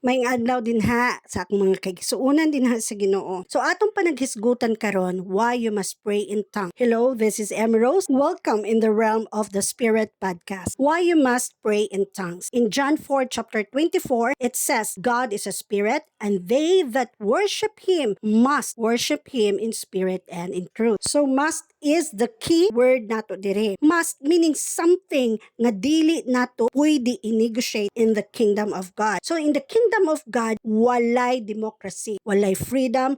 May adlaw din ha sa akong mga kaigsuonan din ha sa Ginoo. So atong panaghisgutan karon why you must pray in tongues. Hello, this is Emerald. Welcome in the realm of the Spirit podcast. Why you must pray in tongues. In John 4 chapter 24, it says God is a spirit and they that worship him must worship him in spirit and in truth. So must is the key word nato dire. Must meaning something nga dili nato pwede i-negotiate in the kingdom of God. So in the kingdom of God, walay democracy, walay freedom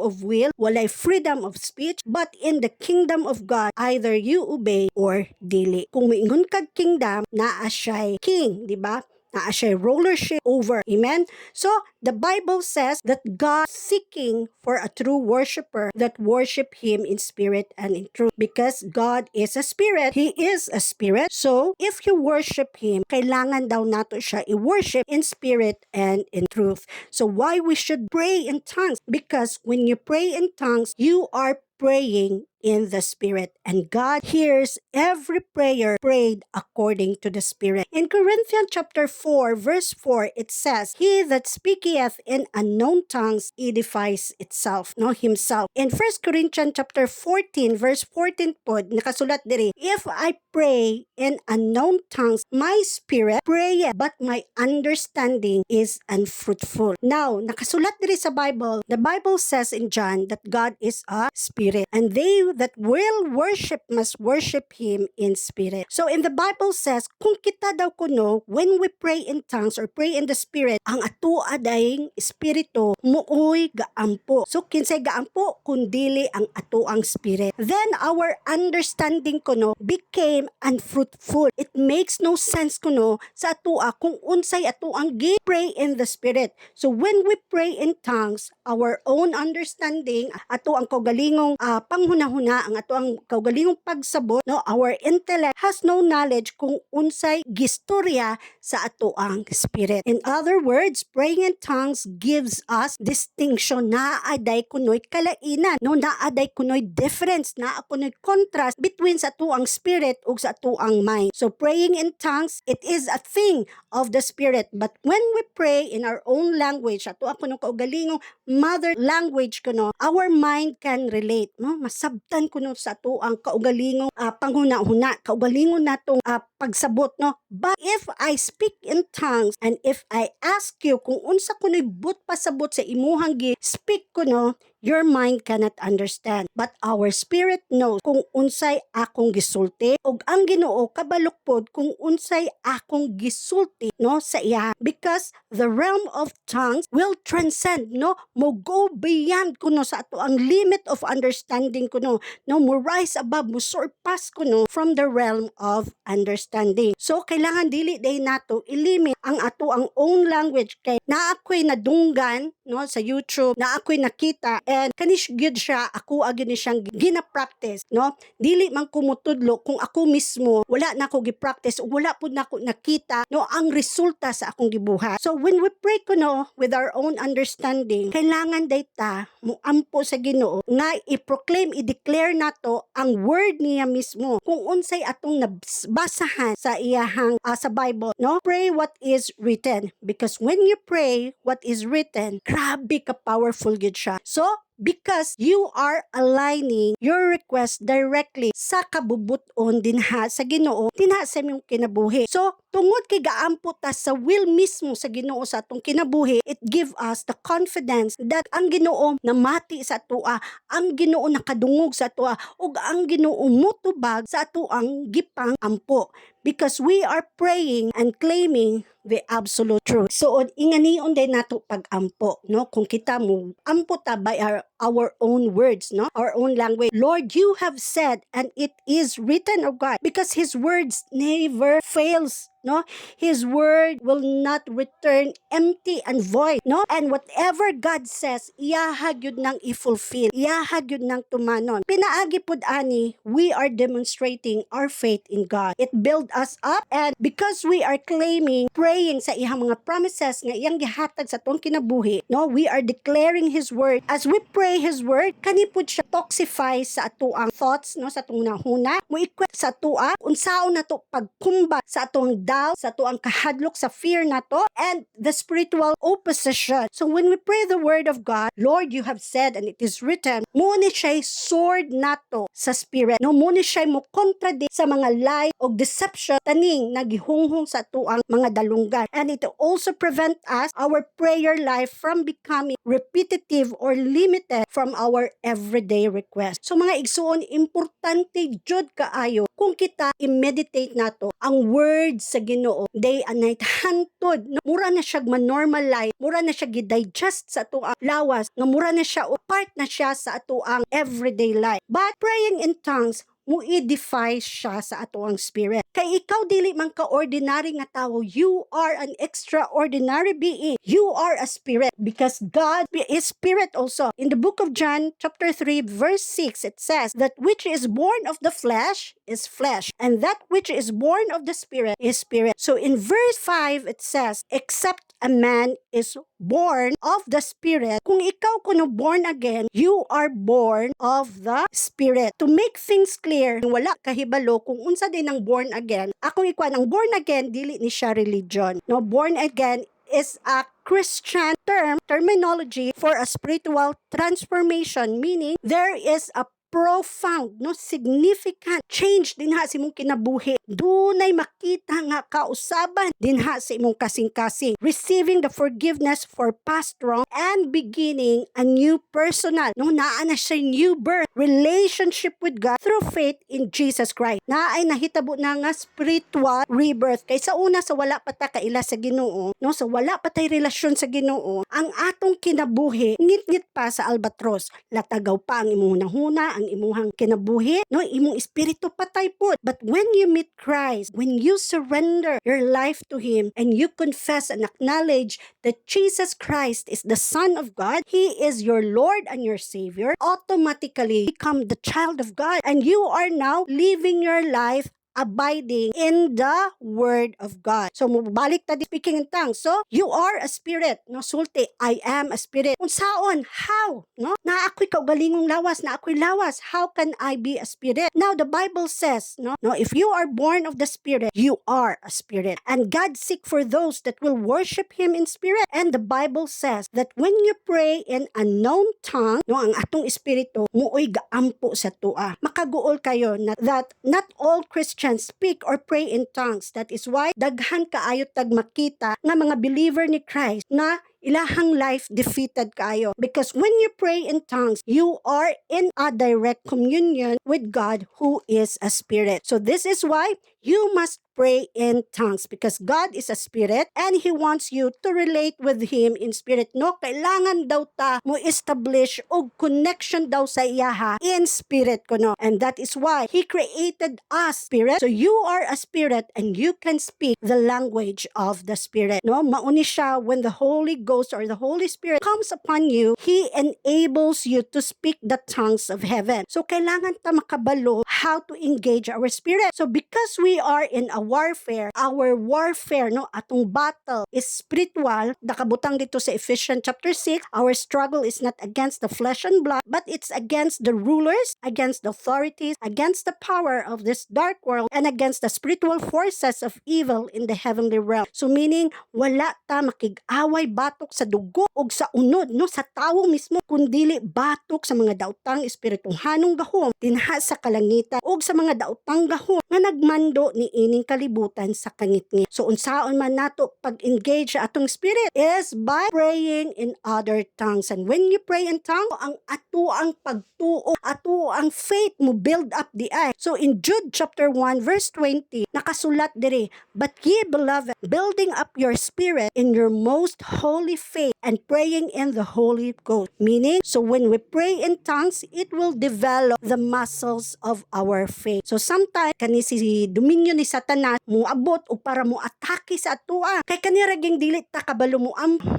of will, walay freedom of speech, but in the kingdom of God, either you obey or dili. Kung moingon kag kingdom, naa siya'y king, di ba? Naa siya'y rulership over. Amen? So, the Bible says that God seeking for a true worshiper that worship him in spirit and in truth. Because God is a spirit, he is a spirit. So, if you worship him, kailangan daw nato siya i-worship in spirit and in truth. So, why we should pray in tongues? Because when you pray in tongues, you are praying in the Spirit. And God hears every prayer prayed according to the Spirit. In Corinthians chapter 4, verse 4, it says, He that speaketh in unknown tongues edifies himself. In 1 Corinthians chapter 14, verse 14 po, nakasulat diri, If I pray in unknown tongues, my spirit prayeth, but my understanding is unfruitful. Now, nakasulat diri sa Bible, the Bible says in John that God is a spirit, and they that will worship must worship him in spirit. So in the Bible says, kung kita daw kuno, when we pray in tongues or pray in the spirit, ang atua dayeng espiritu muuy gaampo. So kinsay gaampo kundili ang atuang spirit. Then our understanding kuno became unfruitful. It makes no sense kuno sa atua kung unsay atuang pray in the spirit. So when we pray in tongues, our own understanding, ato ang kaugalingong panghunahuna, ang ato ang kaugalingong pagsabot, no, our intellect has no knowledge kung unsay gistorya sa ato ang spirit. In other words, praying in tongues gives us distinction, naaday kunoy kalainan, no, naaday kunoy difference, naa kunoy contrast between sa ato ang spirit ug sa ato ang mind. So praying in tongues, it is a thing of the spirit, but when we pray in our own language, ato ako no kaugalingong mother language kuno, our mind can relate, no, masabtan kuno sa ato ang kaugalingong panghuna-huna, kaugalingon natong pagsabot, no. But if I speak in tongues and if I ask you kung unsa kunoy but pasabot sa imuhang speak kuno, your mind cannot understand, but our spirit knows kung unsay akong gisulti ug ang Ginoo kabalukpod kung unsay akong gisulti, no, sa iya, because the realm of tongues will transcend, no, mo go beyond kuno sa ato ang limit of understanding kuno, no, mo rise above, mo surpass kuno from the realm of understanding. So kailangan dili day nato ilimit ang ato ang own language, kay naa ko'y nadunggan, no, sa YouTube, naa ko'y nakita, and kanish gyud siya, ako agad ni siyang gina-practice, no. Dili man kumutudlo kung ako mismo wala na ako gi-practice, wala pud na ako nakita, no, ang resulta sa akong gibuhat. So when we pray kuno with our own understanding, kailangan dayta muampo sa Ginoo nga i-proclaim, i-declare nato ang word niya mismo kung unsay atong nabasahan sa iyahang sa Bible, no. Pray what is written, because when you pray what is written, grabe ka powerful gid siya. So because you are aligning your request directly sa kabubuton dinha sa Ginoo, dinha sa imong kinabuhi. So tungod kay gaampo ta sa will mismo sa Ginoo sa atong kinabuhi, it give us the confidence that ang Ginoo namati sa atoa, ang Ginoo nakadungog sa atoa, ug ang Ginoo mutubag sa atoang gipang ampo, because we are praying and claiming the absolute truth. So inganion din nato pag-ampo, no, kung kita mo ampo ta by our own words, no, our own language. Lord, you have said, and it is written, of God, because his words never fails, no. His word will not return empty and void, no. And whatever God says, iyahag yun nang i-fulfill, iyahag yun nang tumanon. Pinaagi pud ani, we are demonstrating our faith in God. It build us up, and because we are claiming, praying sa iyang mga promises nga iyang gihatag sa tuong kinabuhi, no, we are declaring his word. As we pray his word, kanipud siya toxify sa atuang thoughts, no, sa atong nahuna, mo equip sa atua unsaon nato pagkumbat sa atong doubt, sa tuang kahadlok sa fear nato, and the spiritual opposition. So when we pray the word of God, Lord, you have said and it is written, muna siya sword nato sa spirit. No, muna siya mo contradict sa mga lie o deception taning nagihunghong sa tuang mga dalunggan. And it also prevent us, our prayer life, from becoming repetitive or limited from our everyday request. So mga igsuon, importante jud kaayo kung kita i-meditate nato ang words sa Ginoo day and night hantod. No? Mura na siya ma-normalize, mura na siya gi-digest sa atuang lawas, nga mura na siya o part na siya sa atuang everyday life. But praying in tongues, mo i-defy siya sa atuang spirit. Kay ikaw dili man ka ordinary nga tawo, you are an extraordinary being. You are a spirit because God is spirit also. In the book of John chapter 3 verse 6 it says that which is born of the flesh is flesh and that which is born of the spirit is spirit. So in verse 5 it says except a man is born of the spirit, kung ikaw kuno born again, you are born of the spirit. To make things clear, wala kahibalo kung unsa din ang born again. Akong ikuan ang born again dili ni siya religion. No, born again is a Christian terminology for a spiritual transformation, meaning there is a profound, no, significant change dinha sa imong kinabuhi. Dunay makita nga kausaban dinha sa imong kasing-kasing. Receiving the forgiveness for past wrong and beginning a new personal. No, naa na siya new birth, relationship with God through faith in Jesus Christ. Naay nahitabo na nga spiritual rebirth. Kay sa una sa wala pa ta kaila sa Ginoo, no, sa wala pa tay relasyon sa Ginoo, ang atong kinabuhi ngit-ngit pa sa albatros. Latagaw pa ang imong hunahuna, ang imuhang kinabuhi, no, imong espiritu patay po. But when you meet Christ, when you surrender your life to Him and you confess and acknowledge that Jesus Christ is the Son of God, He is your Lord and your Savior, automatically become the child of God and you are now living your life abiding in the Word of God. So, mabalik ta di speaking in tongues. So, you are a spirit. No, sulti, I am a spirit. Unsaon? How? No? Na ako'y kaugalingong lawas, na ako'y lawas. How can I be a spirit? Now, the Bible says, no, if you are born of the Spirit, you are a spirit. And God seek for those that will worship Him in spirit. And the Bible says that when you pray in unknown tongue, no, ang atong espiritu, muoy gaampo sa tua. Makaguol kayo that not all Christians speak or pray in tongues. That is why daghan kaayo tag makita nga mga believer ni Christ na ilahang life defeated kayo. Because when you pray in tongues, you are in a direct communion with God who is a spirit. So this is why you must pray in tongues because God is a spirit and He wants you to relate with Him in spirit. No, kailangan daw ta mo establish og connection daw sa iyaha in spirit ko, no. And that is why He created us spirit. So you are a spirit and you can speak the language of the spirit. No, mauni siya when the Holy Ghost or the Holy Spirit comes upon you, He enables you to speak the tongues of heaven. So kailangan ta makabalo how to engage our spirit. So because we are in a warfare, our warfare, no, atong battle is spiritual. Nakabutang dito sa Ephesians chapter 6, our struggle is not against the flesh and blood, but it's against the rulers, against the authorities, against the power of this dark world, and against the spiritual forces of evil in the heavenly realm. So meaning, wala ta makig-away batok sa dugo o sa unod, no, sa tawo mismo, kundili batok sa mga daotang espirituhanong gahom dinha sa kalangitan o sa mga daotang gahom nga nagmando ni ining kalibutan sa kangit-ngit. So unsaon man nato pag-engage sa atong spirit is by praying in other tongues. And when you pray in tongue, ang ato ang pagtuo, ato ang faith mo build up the eye. So in Jude chapter 1 verse 20, nakasulat diri, but ye beloved, building up your spirit in your most holy faith and praying in the Holy Ghost. Meaning, so when we pray in tongues, it will develop the muscles of our faith. So sometimes kani si dominyo ni Satanas muabot o para mo atake sa atoa. Kay kanira ging dili ta kabalo mo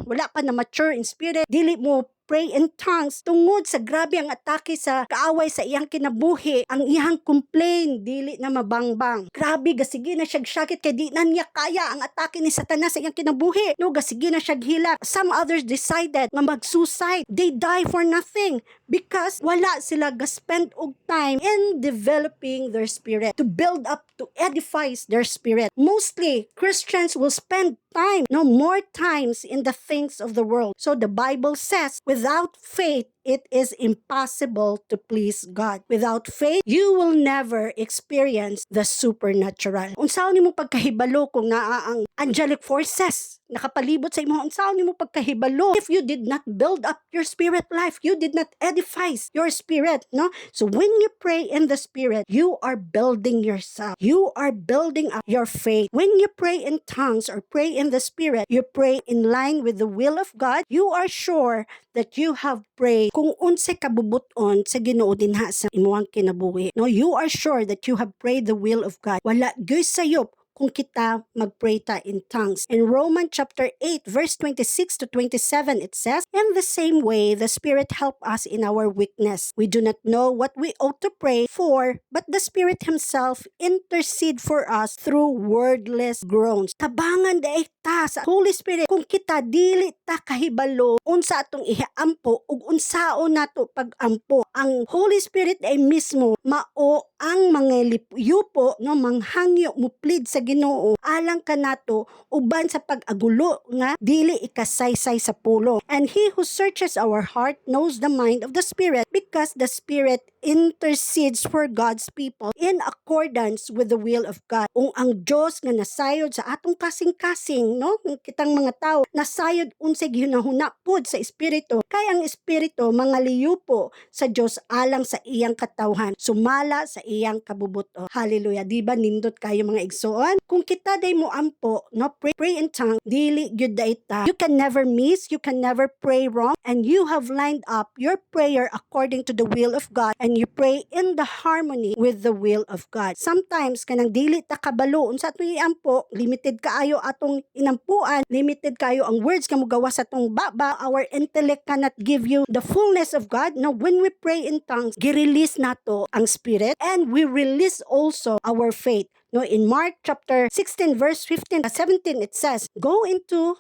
wala pa na mature in spirit, dili mo pray in tongues tungod sa grabe ang atake sa kaaway sa iyang kinabuhi, ang iyang complain dili na mabangbang. Grabe gasige na siya syakit kay di na niya kaya ang atake ni Satanas sa iyang kinabuhi. No, gasige na siya hilak. Some others decided nga mag-suicide. They die for nothing because wala sila gaspend og time in developing their spirit, to build up, to edify their spirit. Mostly Christians will spend time, no more times in the things of the world. So the Bible says, without faith, it is impossible to please God. Without faith, you will never experience the supernatural. Unsaon nimo pagkahibalo kung naa ang angelic forces nakapalibot sa imo? Unsaon nimo pagkahibalo if you did not build up your spirit life, you did not edify your spirit, no? So when you pray in the spirit, you are building yourself. You are building up your faith. When you pray in tongues or pray in the spirit, you pray in line with the will of God. You are sure that you have prayed kung unsa kabubuton sa Ginoo dinha sa imong kinabuhi. No, you are sure that you have prayed the will of God. Wala gyud sayop kung kita magpray ta in tongues. In Romans chapter 8 verse 26 to 27 it says, "In the same way the Spirit help us in our weakness. We do not know what we ought to pray for, but the Spirit himself intercede for us through wordless groans." Tabangan daig ta sa Holy Spirit kung kita dili ta kahibalo unsa atong ihaampo ug unsaon nato pagampo. Ang Holy Spirit ay mismo mao ang mangyupo no manghangyo mo plead sa Ginoo alang kanato uban sa pag-agulo nga dili ikasaysay sa pulo. And he who searches our heart knows the mind of the Spirit, because the Spirit intercedes for God's people in accordance with the will of God. Kung ang Diyos nga nasayod sa atong kasing-kasing, no, kitang mga tao nasayod unsay gihunahuna pud sa espiritu, kay ang espiritu mangaliyupo sa Diyos alang sa iyang katawhan, sumala sa iyang kabubuto. Hallelujah. Di ba nindot kayo mga igsoon? Kung kita day mo ampo, no, pray in tongue, dili gyud dayta. You can never miss, you can never pray wrong, and you have lined up your prayer according to the will of God, and you pray in the harmony with the will of God. Sometimes kanang dili ta kabalo unsa atong iampo, limited kaayo atong inampuan, limited kayo ang words nga mogawa sa atong baba, our intellect cannot give you the fullness of God. No, when we pray in tongues, gi-release nato ang spirit, and we release also our faith. No, in Mark chapter 16 verse 15 to 17 it says, go into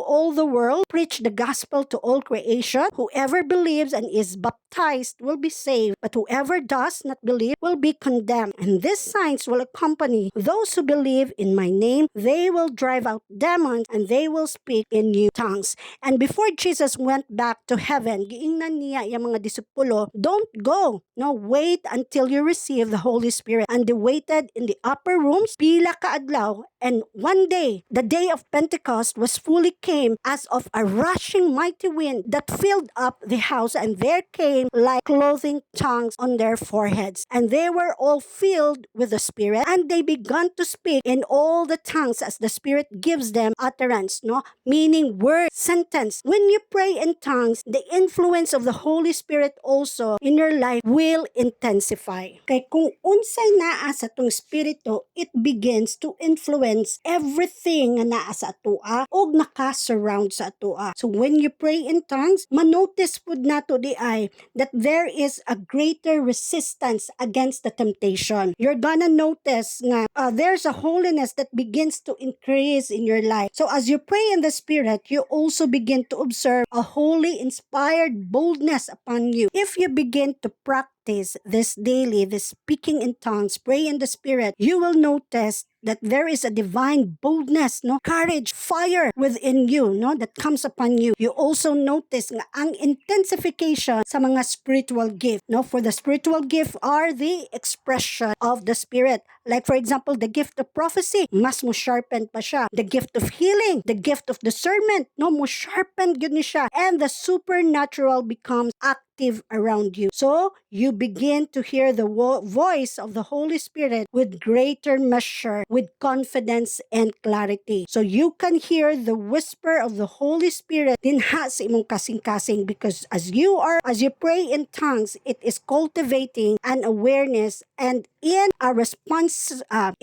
all the world, preach the gospel to all creation. Whoever believes and is baptized will be saved, but whoever does not believe will be condemned. And these signs will accompany those who believe in my name. They will drive out demons, and they will speak in new tongues. And before Jesus went back to heaven, giingnan niya yung mga disipulo, don't go. No, wait until you receive the Holy Spirit. And they waited in the upper rooms pila ka adlaw, and one day, the day of Pentecost was fully came as of a rushing mighty wind that filled up the house, and there came like clothing tongues on their foreheads, and they were all filled with the Spirit, and they began to speak in all the tongues as the Spirit gives them utterance, no, meaning word, sentence. When you pray in tongues, the influence of the Holy Spirit also in your life will intensify. Kay kung unsay naa sa tong Spirit, it begins to influence everything nga naa sa atoa og naka-surround sa atoa. So when you pray in tongues, manotice pud nato di ay that there is a greater resistance against the temptation. You're gonna notice nga there's a holiness that begins to increase in your life. So as you pray in the Spirit, you also begin to observe a holy inspired boldness upon you. If you begin to practice this daily, this speaking in tongues, pray in the Spirit, you will notice that there is a divine boldness, no, courage, fire within you, no, that comes upon you. You also notice nga ang intensification sa mga spiritual gift, no, for the spiritual gift are the expression of the Spirit. Like for example, the gift of prophecy, mas mo sharpen pa siya. The gift of healing, the gift of discernment, no, mo sharpen gyud ni siya, and the supernatural becomes active around you. So you begin to hear the voice of the Holy Spirit with greater measure with confidence and clarity. So you can hear the whisper of the Holy Spirit dinha sa imong kasing-kasing, because as you pray in tongues, it is cultivating an awareness and in a responsiveness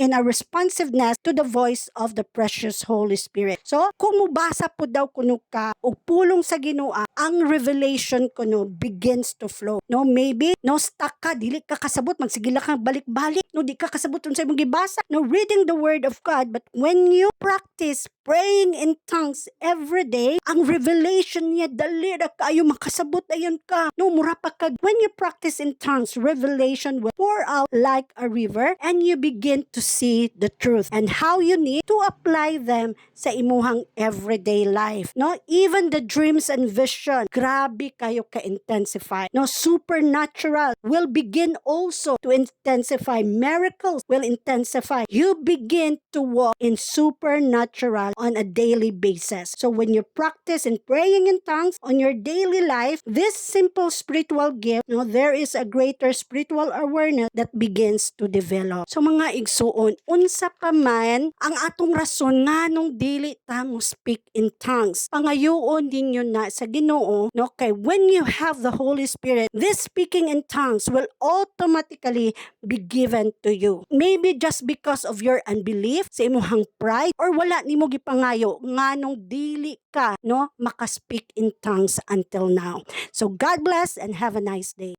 to the voice of the precious Holy Spirit. So kung mubasa po daw kuno ka og pulong sa Ginoo, ang revelation kuno begins to flow. No, maybe no stuck ka, dili ka kasabot, magsigila ka balik-balik, no, di ka kasabot sa imong gibasa, no, reading the word of God. But when you practice praying in tongues every day, ang revelation niya dali ra kayo makasabot ayon ka. No, mura pa kag when you practice in tongues, revelation will pour out like a river, and you begin to see the truth and how you need to apply them sa imuhang everyday life. No, even the dreams and vision, grabe kayo ka-intensify. No, supernatural will begin also to intensify. Miracles will intensify. You begin to walk in supernatural on a daily basis. So when you practice in praying in tongues on your daily life, this simple spiritual gift, no, there is a greater spiritual awareness that begins to develop. So mga igsuon, unsa pa man ang atong rason nganong dili ta mo speak in tongues, pangayoon ninyo na sa Ginoo, no, kay when you have the Holy Spirit, this speaking in tongues will automatically be given to you. Maybe just because of your unbelief, sa imuhang pride, or wala nimo gipangayo nganong dili ka, no, maka-speak in tongues until now. So God bless and have a nice day.